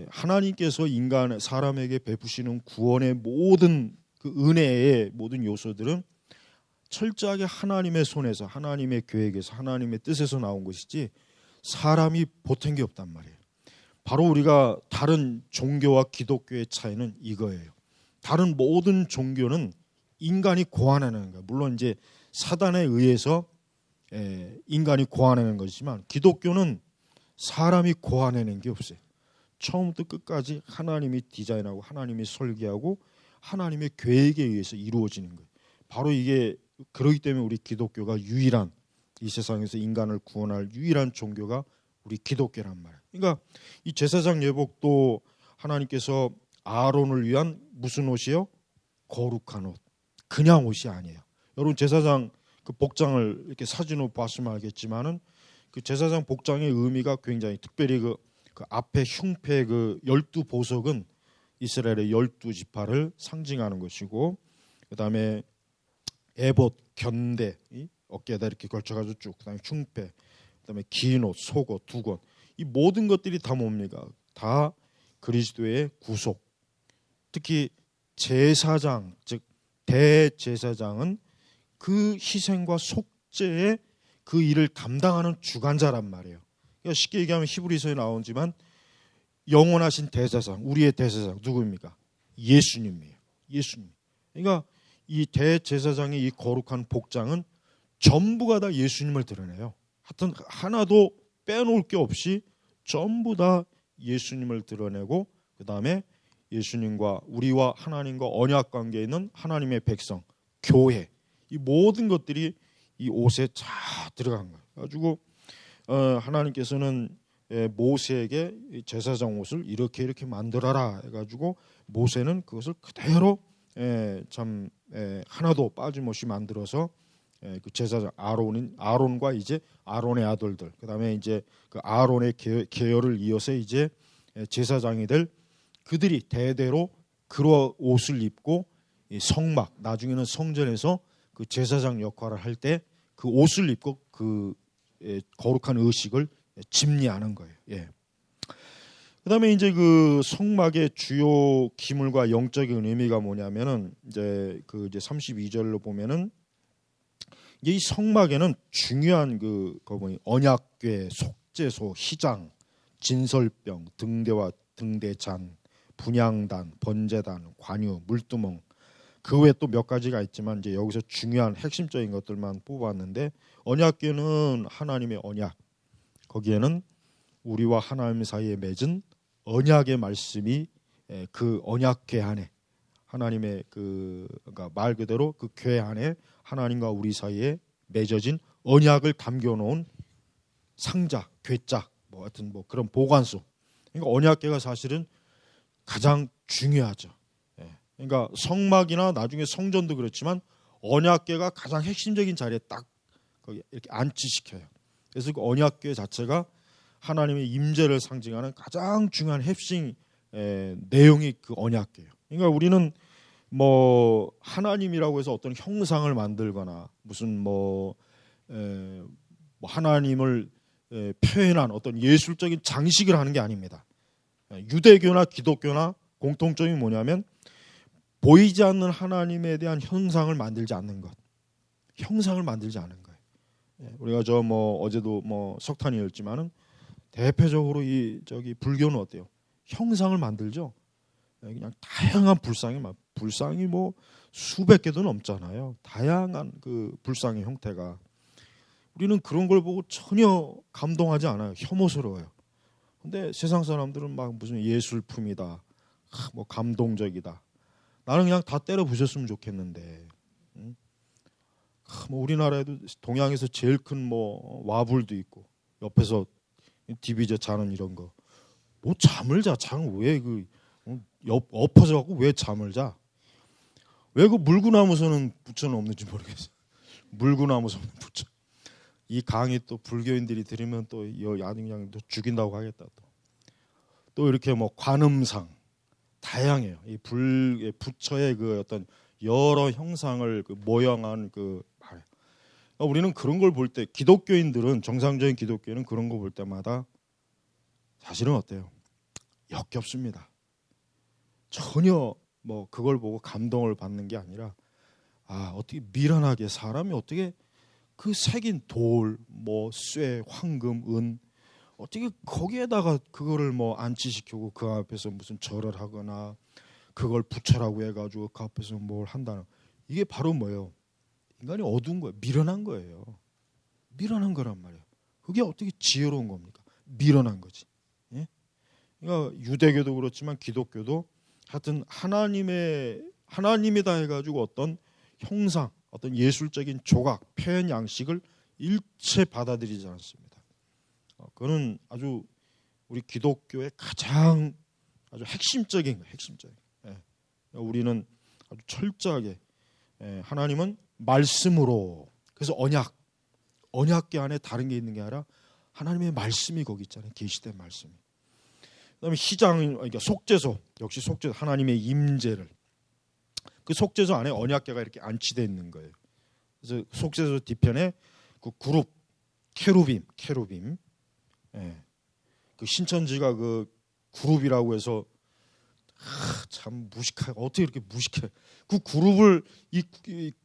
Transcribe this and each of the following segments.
하나님께서 인간 사람에게 베푸시는 구원의 모든 그 은혜의 모든 요소들은 철저하게 하나님의 손에서, 하나님의 계획에서, 하나님의 뜻에서 나온 것이지 사람이 보탠 게 없단 말이에요. 바로 우리가 다른 종교와 기독교의 차이는 이거예요. 다른 모든 종교는 인간이 고안하는 거예요. 물론 이제 사단에 의해서 인간이 고안하는 것이지만 기독교는 사람이 고안해낸 게 없어요. 처음부터 끝까지 하나님이 디자인하고 하나님이 설계하고 하나님의 계획에 의해서 이루어지는 거예요. 바로 이게 그렇기 때문에 우리 기독교가 유일한, 이 세상에서 인간을 구원할 유일한 종교가 우리 기독교란 말이에요. 그러니까 이 제사장 예복도 하나님께서 아론을 위한 무슨 옷이요? 거룩한 옷. 그냥 옷이 아니에요. 여러분 제사장 그 복장을 이렇게 사진으로 봤으면 알겠지만은 그 제사장 복장의 의미가 굉장히, 특별히 그 앞에 흉패 그 12보석은 이스라엘의 12지파를 상징하는 것이고, 그다음에 에봇, 견대, 어깨에다 이렇게 걸쳐가지고 쭉, 그다음에 흉패, 그다음에 긴 옷, 속옷, 두건, 이 모든 것들이 다 뭡니까? 다 그리스도의 구속. 특히 제사장, 즉 대제사장은 그 희생과 속죄의 그 일을 담당하는 주관자란 말이에요. 그러니까 쉽게 얘기하면 히브리서에 나오지만 영원하신 대제사장, 우리의 대제사장 누구입니까? 예수님이에요. 예수님. 그러니까 이 대제사장의 이 거룩한 복장은 전부가 다 예수님을 드러내요. 하여튼 하나도 빼놓을 게 없이 전부 다 예수님을 드러내고, 그 다음에 예수님과 우리와 하나님과 언약 관계에 있는 하나님의 백성, 교회, 이 모든 것들이 이 옷에 다 들어간 거예요. 가지고 하나님께서는 모세에게 제사장 옷을 이렇게 만들어라 해가지고 모세는 그것을 그대로 참 하나도 빠짐없이 만들어서 그 제사장 아론과 이제 아론의 아들들, 그다음에 이제 그 아론의 계열을 이어서 이제 제사장이 될 그들이 대대로 그러 옷을 입고 성막, 나중에는 성전에서 그 제사장 역할을 할 때 그 옷을 입고 그 거룩한 의식을 집리하는 거예요. 예. 그다음에 이제 그 성막의 주요 기물과 영적인 의미가 뭐냐면은 이제 32절로 보면은 이제 이 성막에는 중요한 언약궤, 속죄소, 희장, 진설병, 등대와 등대잔, 분향단, 번제단, 관유, 물두멍, 그 외에 또 몇 가지가 있지만 이제 여기서 중요한 핵심적인 것들만 뽑았는데, 언약궤는 하나님의 언약, 거기에는 우리와 하나님 사이에 맺은 언약의 말씀이 그 언약궤 안에, 하나님의 그러니까 말 그대로 그 궤 안에 하나님과 우리 사이에 맺어진 언약을 담겨놓은 상자, 궤짝, 뭐 하여튼 뭐 그런 보관소. 그러니까 언약궤가 사실은 가장 중요하죠. 그러니까 성막이나 나중에 성전도 그렇지만 언약궤가 가장 핵심적인 자리에 딱 거기 이렇게 안치시켜요. 그래서 그 언약궤 자체가 하나님의 임재를 상징하는 가장 중요한 핵심 내용이 그 언약궤예요. 그러니까 우리는 뭐 하나님이라고 해서 어떤 형상을 만들거나 무슨 뭐 하나님을 표현한 어떤 예술적인 장식을 하는 게 아닙니다. 유대교나 기독교나 공통점이 뭐냐면 보이지 않는 하나님에 대한 형상을 만들지 않는 것, 형상을 만들지 않는 거예요. 우리가 어제도 석탄이었지만은 대표적으로 불교는 어때요? 형상을 만들죠. 그냥 다양한 불상이 뭐 수백 개도 넘잖아요. 다양한 그 불상의 형태가. 우리는 그런 걸 보고 전혀 감동하지 않아요. 혐오스러워요. 근데 세상 사람들은 막 무슨 예술품이다, 뭐 감동적이다. 나는 그냥 다 때려 부셨으면 좋겠는데. 뭐 우리나라에도 동양에서 제일 큰 뭐 와불도 있고 옆에서 디비저 자는 이런 거. 뭐 잠을 자? 잠을 왜 엎어져 갖고 왜 잠을 자? 왜 그 물구나무서는 부처는 없는지 모르겠어. 물구나무서는 부처. 이 강의 또 불교인들이 들으면 또 그냥 또 죽인다고 하겠다. 또 이렇게 뭐 관음상 다양해요. 이 부처의 그 어떤 여러 형상을 모형한 말. 우리는 그런 걸 볼 때, 기독교인들은, 정상적인 기독교인은 그런 거 볼 때마다 사실은 어때요? 역겹습니다. 전혀 뭐 그걸 보고 감동을 받는 게 아니라 어떻게 미련하게 사람이 어떻게 그 새긴 돌, 뭐 쇠, 황금, 은 어떻게 거기에다가 그거를 뭐 안치시키고 그 앞에서 무슨 절을 하거나 그걸 부처라고 해가지고 그 앞에서 뭘 한다는 이게 바로 뭐예요? 인간이 어두운 거예요. 미련한 거예요. 미련한 거란 말이에요. 그게 어떻게 지혜로운 겁니까? 미련한 거지. 예? 그러니까 유대교도 그렇지만 기독교도 하여튼 하나님이다 해가지고 어떤 형상, 어떤 예술적인 조각, 표현 양식을 일체 받아들이지 않습니다. 그거는 아주 우리 기독교의 가장 아주 핵심적인 거예요. 핵심적인. 예. 우리는 아주 철저하게 하나님은 말씀으로 그래서 언약계 안에 다른 게 있는 게 아니라 하나님의 말씀이 거기 있잖아요. 계시된 말씀이. 그다음에 희장, 그러니까 속죄소 역시 속죄소 하나님의 임재를 그 속죄소 안에 언약궤가 이렇게 안치되어 있는 거예요. 그래서 속죄소 뒤편에 그 그룹 케루빔, 예. 그 신천지가 그 그룹이라고 해서 참 무식하게 어떻게 이렇게 무식해? 그 그룹을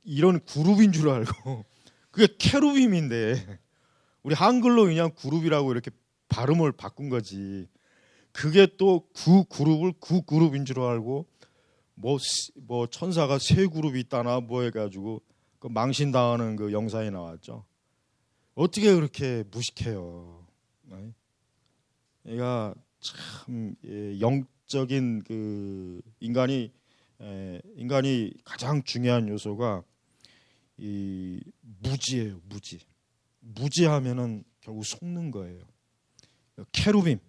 이런 그룹인 줄 알고 그게 케루빔인데 우리 한글로 그냥 그룹이라고 이렇게 발음을 바꾼 거지. 그게 또 그 그룹을 그 그룹인 줄 알고 뭐 천사가 세 그룹이 있다나 뭐 해가지고 그 망신당하는 그 영상이 나왔죠. 어떻게 그렇게 무식해요? 얘가 참 영적인 그 인간이 가장 중요한 요소가 이 무지예요. 무지하면은 결국 속는 거예요. 케루빔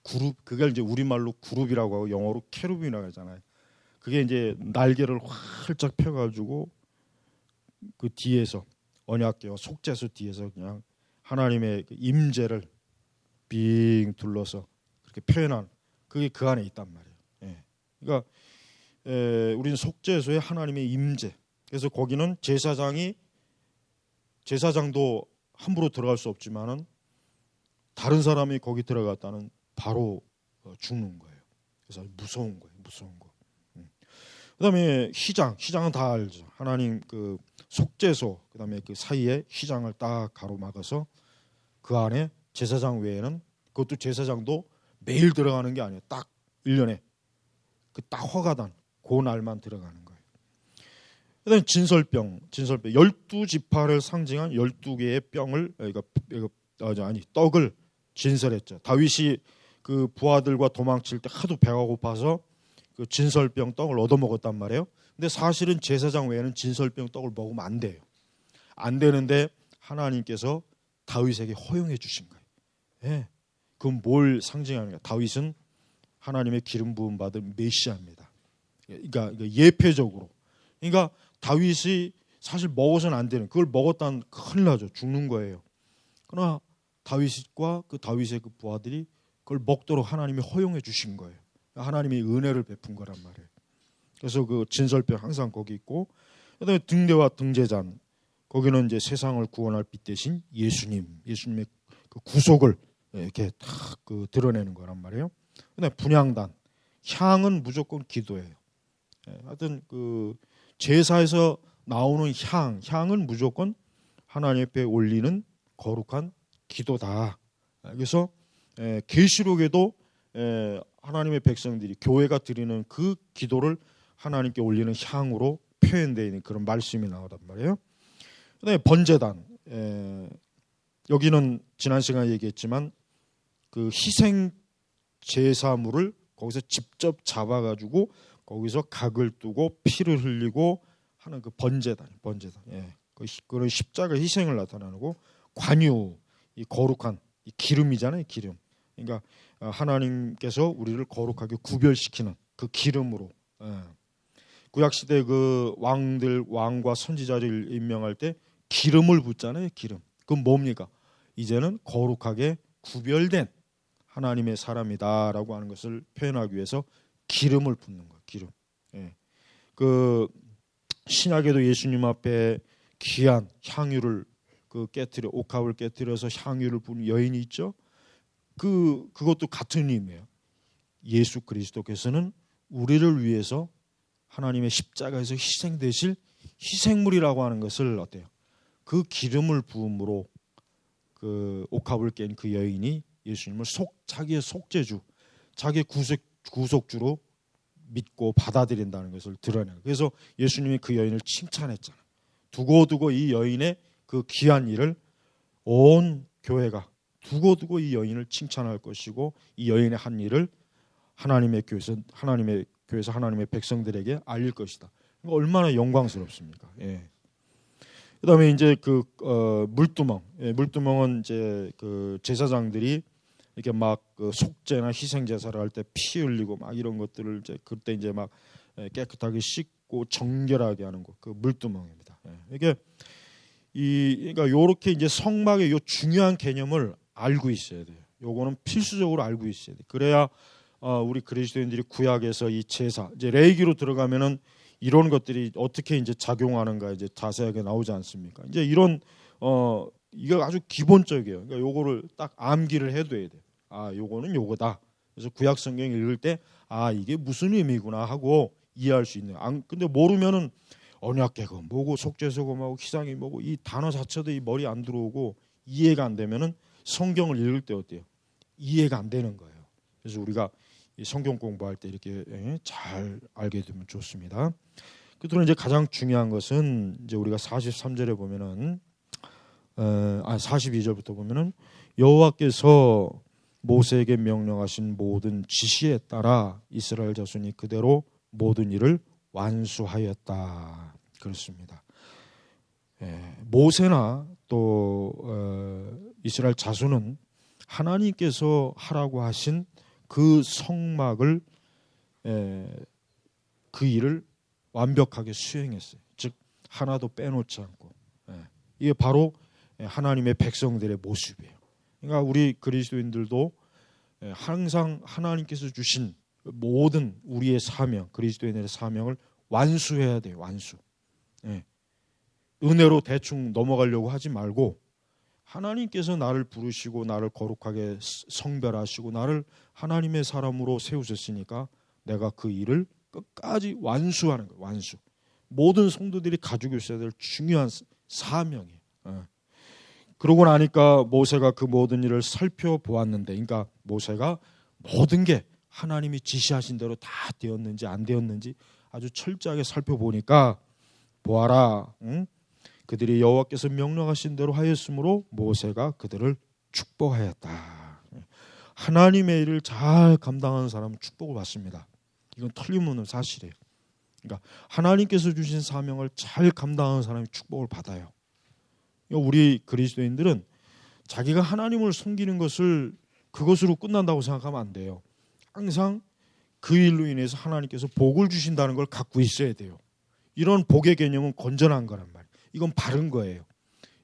그룹 그걸 이제 우리말로 그룹이라고 하고 영어로 케루빔이라고 하잖아요. 그게 이제 날개를 활짝 펴가지고 그 뒤에서 언약궤와 속죄소 뒤에서 그냥 하나님의 임재를 빙 둘러서 그렇게 표현한 그게 그 안에 있단 말이에요. 예. 그러니까 우리는 속죄소에 하나님의 임재. 그래서 거기는 제사장도 함부로 들어갈 수 없지만은 다른 사람이 거기 들어갔다는 바로 죽는 거예요. 그래서 무서운 거예요. 무서운 거. 그다음에 희장은 다 알죠. 하나님 그 속죄소 그다음에 그 사이에 희장을 딱 가로막아서 그 안에 제사장 외에는 그것도 제사장도 매일 들어가는 게 아니에요. 딱 1년에 그 딱 허가단 그 날만 들어가는 거예요. 그다음에 진설병 12지파를 상징한 12개의 병을 떡을 진설했죠. 다윗이 그 부하들과 도망칠 때 하도 배가 고파서 그 진설병 떡을 얻어 먹었단 말이에요. 근데 사실은 제사장 외에는 진설병 떡을 먹으면 안 돼요. 안 되는데 하나님께서 다윗에게 허용해 주신 거예요. 예. 그럼 뭘 상징하는가? 다윗은 하나님의 기름 부음 받은 메시아입니다. 그러니까 예표적으로. 그러니까 다윗이 사실 먹어서는 안 되는 그걸 먹었다는 큰일 나죠. 죽는 거예요. 그러나 다윗과 그 다윗의 그 부하들이 그걸 먹도록 하나님이 허용해 주신 거예요. 하나님이 은혜를 베푼 거란 말이에요. 그래서 그 진설병 항상 거기 있고, 그다음에 등대와 등제잔 거기는 이제 세상을 구원할 빛 대신 예수님의 그 구속을 이렇게 딱 그 드러내는 거란 말이에요. 그다음에 분향단 향은 무조건 기도예요. 하여튼 그 제사에서 나오는 향은 무조건 하나님 앞에 올리는 거룩한 기도다. 그래서 계시록에도 하나님의 백성들이 교회가 드리는 그 기도를 하나님께 올리는 향으로 표현되어 있는 그런 말씀이 나오단 말이에요. 그다음에 번제단 여기는 지난 시간에 얘기했지만 그 희생 제사물을 거기서 직접 잡아가지고 거기서 각을 두고 피를 흘리고 하는 그 번제단. 그런 십자가 희생을 나타나고 관유 이 거룩한 이 기름이잖아요. 기름. 그러니까 하나님께서 우리를 거룩하게 구별시키는 그 기름으로. 구약 시대 그 왕과 선지자를 임명할 때 기름을 붓잖아요. 기름. 그건 뭡니까? 이제는 거룩하게 구별된 하나님의 사람이다라고 하는 것을 표현하기 위해서 기름을 붓는 거예요. 기름. 그 신약에도 예수님 앞에 귀한 향유를 옥합을 깨뜨려서 향유를 부는 여인이 있죠. 그것도 같은 의미예요. 예수 그리스도께서는 우리를 위해서 하나님의 십자가에서 희생되실 희생물이라고 하는 것을 어때요? 그 기름을 부음으로 그 옥합을 깬 그 여인이 예수님을 자기의 속죄주, 자기의 구속주로 믿고 받아들인다는 것을 드러내요. 그래서 예수님이 그 여인을 칭찬했잖아요. 두고두고 이 여인의 그 귀한 일을 온 교회가 두고두고 이 여인을 칭찬할 것이고 이 여인의 한 일을 하나님의 교회에서 하나님의 백성들에게 알릴 것이다. 얼마나 영광스럽습니까? 예. 그다음에 이제 그 물두멍, 물두멍은 이제 그 제사장들이 이렇게 막 그 속죄나 희생 제사를 할 때 피 흘리고 막 이런 것들을 이제 그때 이제 막 깨끗하게 씻고 정결하게 하는 것, 그 물두멍입니다. 이게 그러니까 요렇게 이제 성막의 요 중요한 개념을 알고 있어야 돼요. 요거는 필수적으로 알고 있어야 돼. 그래야 우리 그리스도인들이 구약에서 이 제사, 이제 레위기로 들어가면은 이런 것들이 어떻게 이제 작용하는가 이제 자세하게 나오지 않습니까? 이제 이런 이거 아주 기본적이에요. 그러니까 요거를 딱 암기를 해둬야 돼. 요거는 요거다. 그래서 구약 성경 읽을 때 이게 무슨 의미구나 하고 이해할 수 있는. 근데 모르면은 언약궤가 뭐고 속죄소가 뭐고 희생이 뭐고 이 단어 자체도 이 머리 안 들어오고 이해가 안 되면은 성경을 읽을 때 어때요? 이해가 안 되는 거예요. 그래서 우리가 이 성경 공부할 때 이렇게 잘 알게 되면 좋습니다. 그들은 이제 가장 중요한 것은 이제 우리가 43절에 보면은 42절부터 보면은 여호와께서 모세에게 명령하신 모든 지시에 따라 이스라엘 자손이 그대로 모든 일을 완수하였다. 그렇습니다. 모세나 또 이스라엘 자손은 하나님께서 하라고 하신 그 성막을 그 일을 완벽하게 수행했어요. 즉 하나도 빼놓지 않고. 이게 바로 하나님의 백성들의 모습이에요. 그러니까 우리 그리스도인들도 항상 하나님께서 주신 모든 우리의 사명, 그리스도인의 사명을 완수해야 돼요. 완수. 은혜로 대충 넘어가려고 하지 말고 하나님께서 나를 부르시고 나를 거룩하게 성별하시고 나를 하나님의 사람으로 세우셨으니까 내가 그 일을 끝까지 완수하는 거예요. 완수. 모든 성도들이 가지고 있어야 될 중요한 사명이에요. 그러고 나니까 모세가 그 모든 일을 살펴보았는데, 그러니까 모세가 모든 게 하나님이 지시하신 대로 다 되었는지 안 되었는지 아주 철저하게 살펴보니까 보아라, 그들이 여호와께서 명령하신 대로 하였으므로 모세가 그들을 축복하였다. 하나님의 일을 잘 감당하는 사람은 축복을 받습니다. 이건 틀림없는 사실이에요. 그러니까 하나님께서 주신 사명을 잘 감당하는 사람이 축복을 받아요. 우리 그리스도인들은 자기가 하나님을 섬기는 것을 그것으로 끝난다고 생각하면 안 돼요. 항상 그 일로 인해서 하나님께서 복을 주신다는 걸 갖고 있어야 돼요. 이런 복의 개념은 건전한 거란 말이에요. 이건 바른 거예요.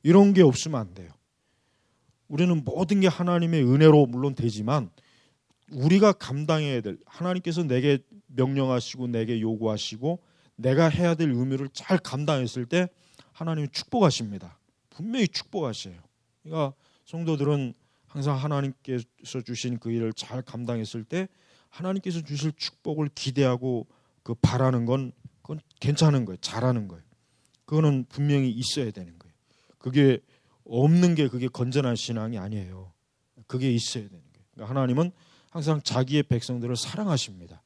이런 게 없으면 안 돼요. 우리는 모든 게 하나님의 은혜로 물론 되지만 우리가 감당해야 될, 하나님께서 내게 명령하시고 내게 요구하시고 내가 해야 될 의무를 잘 감당했을 때 하나님은 축복하십니다. 분명히 축복하셔요. 그러니까 성도들은 항상 하나님께서 주신 그 일을 잘 감당했을 때 하나님께서 주실 축복을 기대하고 그 바라는 건 그건 괜찮은 거예요. 잘하는 거예요. 그거는 분명히 있어야 되는 거예요. 그게 없는 게 그게 건전한 신앙이 아니에요. 그게 있어야 되는 거예요. 그러니까 하나님은 항상 자기의 백성들을 사랑하십니다.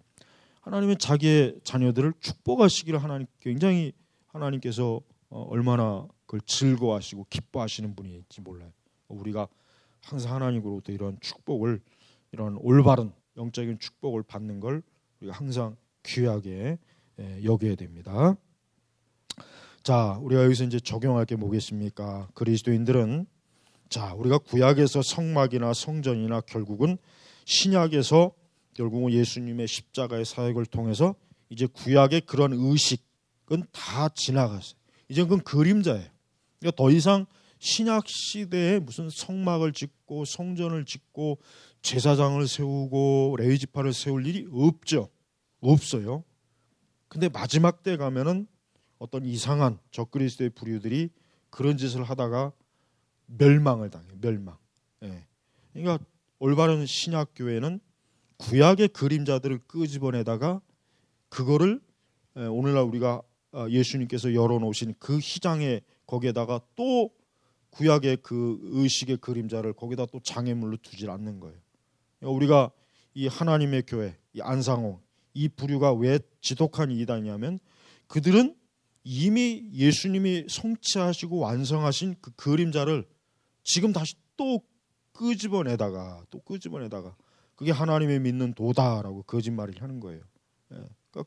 하나님은 자기의 자녀들을 축복하시기를 굉장히 하나님께서 얼마나 그걸 즐거워하시고 기뻐하시는 분인지 몰라요. 우리가 항상 하나님으로부터 이런 축복을, 이런 올바른 영적인 축복을 받는 걸 우리가 항상 귀하게 여겨야 됩니다. 자, 우리가 여기서 이제 적용할 게 뭐겠습니까? 그리스도인들은 자, 우리가 구약에서 성막이나 성전이나 결국은 신약에서 결국은 예수님의 십자가의 사역을 통해서 이제 구약의 그런 의식은 다 지나갔어요. 이제 그건 그림자예요. 그러니까 더 이상 신약 시대에 무슨 성막을 짓고 성전을 짓고 제사장을 세우고 레위 지파를 세울 일이 없죠. 없어요. 근데 마지막 때 가면은 어떤 이상한 적그리스도의 부류들이 그런 짓을 하다가 멸망을 당해요. 멸망. 그러니까 올바른 신약 교회는 구약의 그림자들을 끄집어내다가 그거를 오늘날 우리가 예수님께서 열어놓으신 그 휘장에 거기에다가 또 구약의 그 의식의 그림자를 거기다 또 장애물로 두질 않는 거예요. 우리가 이 하나님의 교회, 이 안상홍, 이 부류가 왜 지독한 이단이냐면 그들은 이미 예수님이 성취하시고 완성하신 그 그림자를 지금 다시 또 끄집어내다가 그게 하나님의 믿는 도다라고 거짓말을 하는 거예요. 그러니까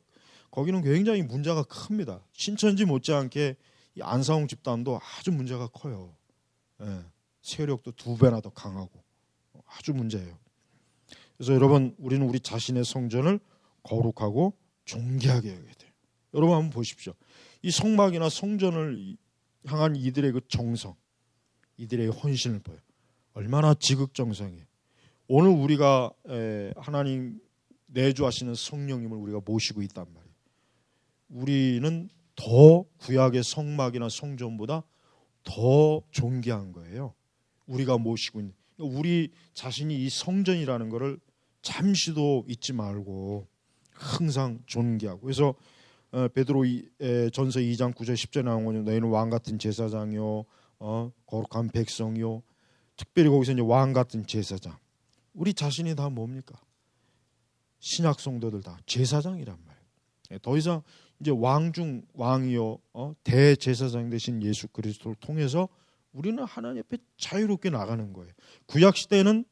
거기는 굉장히 문제가 큽니다. 신천지 못지않게 이 안상홍 집단도 아주 문제가 커요. 세력도 2배나 더 강하고 아주 문제예요. 그래서 여러분, 우리는 우리 자신의 성전을 거룩하고 존귀하게 해야 돼요. 여러분 한번 보십시오. 이 성막이나 성전을 향한 이들의 그 정성, 이들의 헌신을 보여요. 얼마나 지극정성이에요. 오늘 우리가 하나님 내주하시는 성령님을 우리가 모시고 있단 말이에요. 우리는 더 구약의 성막이나 성전보다 더 존귀한 거예요. 우리가 모시고 있는, 우리 자신이 이 성전이라는 것을 잠시도 잊지 말고 항상 존귀하고. 그래서 베드로 전서 2장 9절 10절 나오거든요. 너희는 왕 같은 제사장이요, 거룩한 백성이요. 특별히 거기서 이제 왕 같은 제사장. 우리 자신이 다 뭡니까? 신약 성도들 다 제사장이란 말이에요. 더 이상 이제 왕 중 왕이요, 대제사장 되신 예수 그리스도를 통해서 우리는 하나님 앞에 자유롭게 나가는 거예요. 구약 시대에는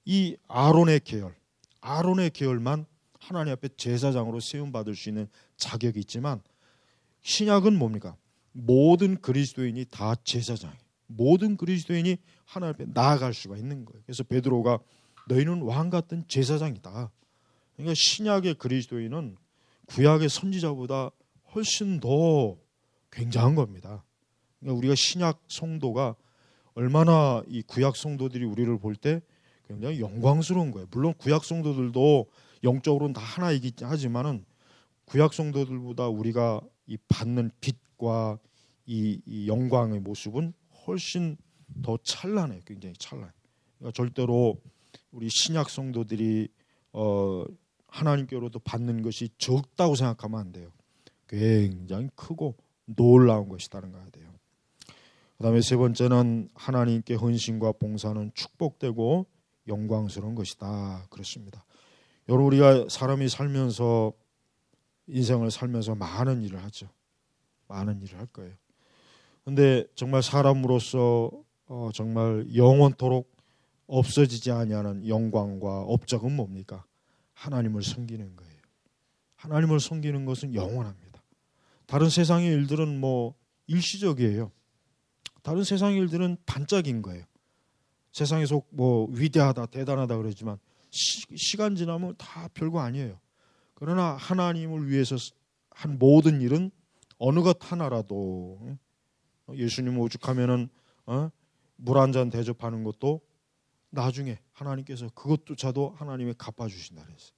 이 아론의 계열만 하나님 앞에 제사장으로 세움 받을 수 있는 자격이 있지만 신약은 뭡니까? 모든 그리스도인이 다 제사장이에요. 모든 그리스도인이 하나님 앞에 나아갈 수가 있는 거예요. 그래서 베드로가 너희는 왕 같은 제사장이다. 그러니까 신약의 그리스도인은 구약의 선지자보다 훨씬 더 굉장한 겁니다. 그러니까 우리가 신약 성도가 얼마나 이 구약 성도들이 우리를 볼 때 굉장히 영광스러운 거예요. 물론 구약 성도들도 영적으로는 다 하나이긴 하지만은 구약 성도들보다 우리가 이 받는 빛과 이 영광의 모습은 훨씬 더 찬란해요. 굉장히 찬란해요. 그러니까 절대로 우리 신약 성도들이 하나님께로부터 받는 것이 적다고 생각하면 안 돼요. 굉장히 크고 놀라운 것이다는 거야 돼요. 그다음에 세 번째는 하나님께 헌신과 봉사는 축복되고 영광스러운 것이다. 그렇습니다. 여러분, 우리가 사람이 살면서 인생을 살면서 많은 일을 하죠. 많은 일을 할 거예요. 그런데 정말 사람으로서 정말 영원토록 없어지지 아니하는 영광과 업적은 뭡니까? 하나님을 섬기는 거예요. 하나님을 섬기는 것은 영원합니다. 다른 세상의 일들은 뭐 일시적이에요. 다른 세상의 일들은 반짝인 거예요. 세상에서 뭐 위대하다, 대단하다 그러지만 시간 지나면 다 별거 아니에요. 그러나 하나님을 위해서 한 모든 일은 어느 것 하나라도 예수님 오죽하면은 물 한 잔 대접하는 것도 나중에 하나님께서 그것조차도 하나님이 갚아주신다 그랬어요.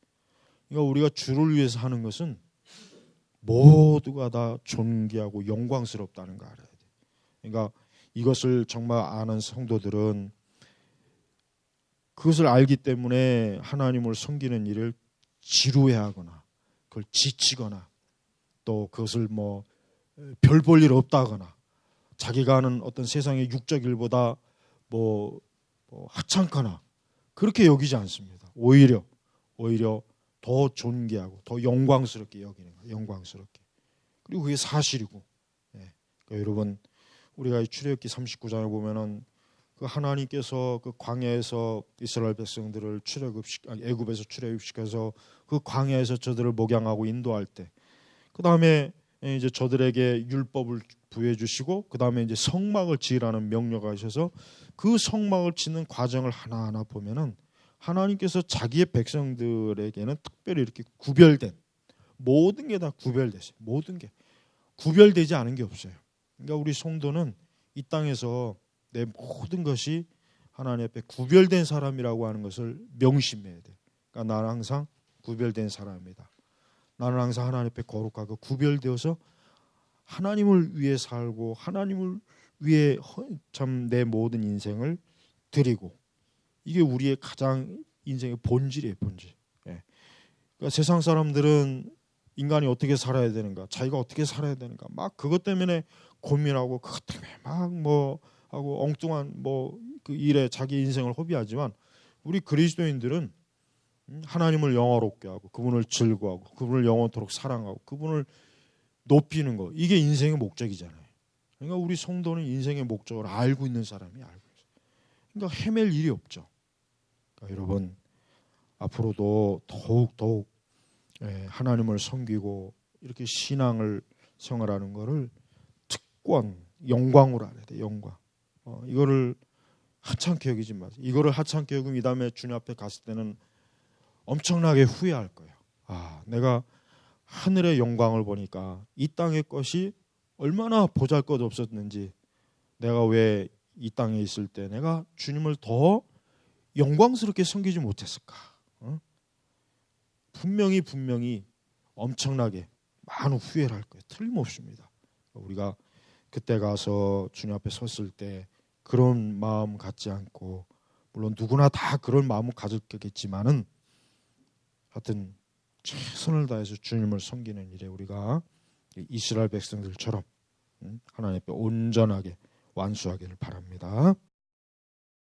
그러니까 우리가 주를 위해서 하는 것은 모두가 다 존귀하고 영광스럽다는 거 알아야 돼요. 그러니까 이것을 정말 아는 성도들은 그것을 알기 때문에 하나님을 섬기는 일을 지루해하거나 그걸 지치거나 또 그것을 뭐 별 볼 일 없다거나 자기가 하는 어떤 세상의 육적 일보다 뭐 하찮거나 그렇게 여기지 않습니다. 오히려 더 존귀하고 더 영광스럽게 여기는 거예요. 영광스럽게. 그리고 그게 사실이고. 그러니까 여러분, 우리가 출애굽기 39장을 보면은 그 하나님께서 그 광야에서 이스라엘 백성들을 애굽에서 출애굽시켜서 그 광야에서 저들을 목양하고 인도할 때, 그 다음에 이제 저들에게 율법을 부여해 주시고, 그 다음에 이제 성막을 지으라는 명령을 하셔서 그 성막을 짓는 과정을 하나하나 보면은 하나님께서 자기의 백성들에게는 특별히 이렇게 구별된 모든 게 다 구별됐어요. 모든 게 구별되지 않은 게 없어요. 그러니까 우리 성도는 이 땅에서 내 모든 것이 하나님 앞에 구별된 사람이라고 하는 것을 명심해야 돼. 그러니까 나는 항상 구별된 사람이다. 나는 항상 하나님 앞에 거룩하고 구별되어서 하나님을 위해 살고 하나님을 위해 참 내 모든 인생을 드리고, 이게 우리의 가장 인생의 본질이에요. 본질. 예. 그러니까 세상 사람들은 인간이 어떻게 살아야 되는가, 자기가 어떻게 살아야 되는가, 막 그것 때문에 고민하고 그것 때문에 막 뭐 하고 엉뚱한 뭐 그 일에 자기 인생을 허비하지만 우리 그리스도인들은 하나님을 영화롭게 하고 그분을 즐거워하고 그분을 영원토록 사랑하고 그분을 높이는 거, 이게 인생의 목적이잖아요. 그러니까 우리 성도는 인생의 목적을 알고 있는 사람이 알고 있어요. 그러니까 헤맬 일이 없죠. 그러니까 여러분 앞으로도 더욱 하나님을 섬기고 이렇게 신앙을 생활하는 거를 특권, 영광으로 알아야 돼. 영광. 이거를 하찮게 여기지 마세요. 이거를 하찮게 여기면 이 다음에 주님 앞에 갔을 때는 엄청나게 후회할 거예요. 내가 하늘의 영광을 보니까 이 땅의 것이 얼마나 보잘것없었는지, 내가 왜 이 땅에 있을 때 내가 주님을 더 영광스럽게 섬기지 못했을까? 분명히 엄청나게 많은 후회를 할 거예요. 틀림없습니다. 우리가 그때 가서 주님 앞에 섰을 때 그런 마음 갖지 않고, 물론 누구나 다 그런 마음을 가졌겠지만은 하여튼 최선을 다해서 주님을 섬기는 일에 우리가 이스라엘 백성들처럼 하나님 앞에 온전하게 완수하기를 바랍니다.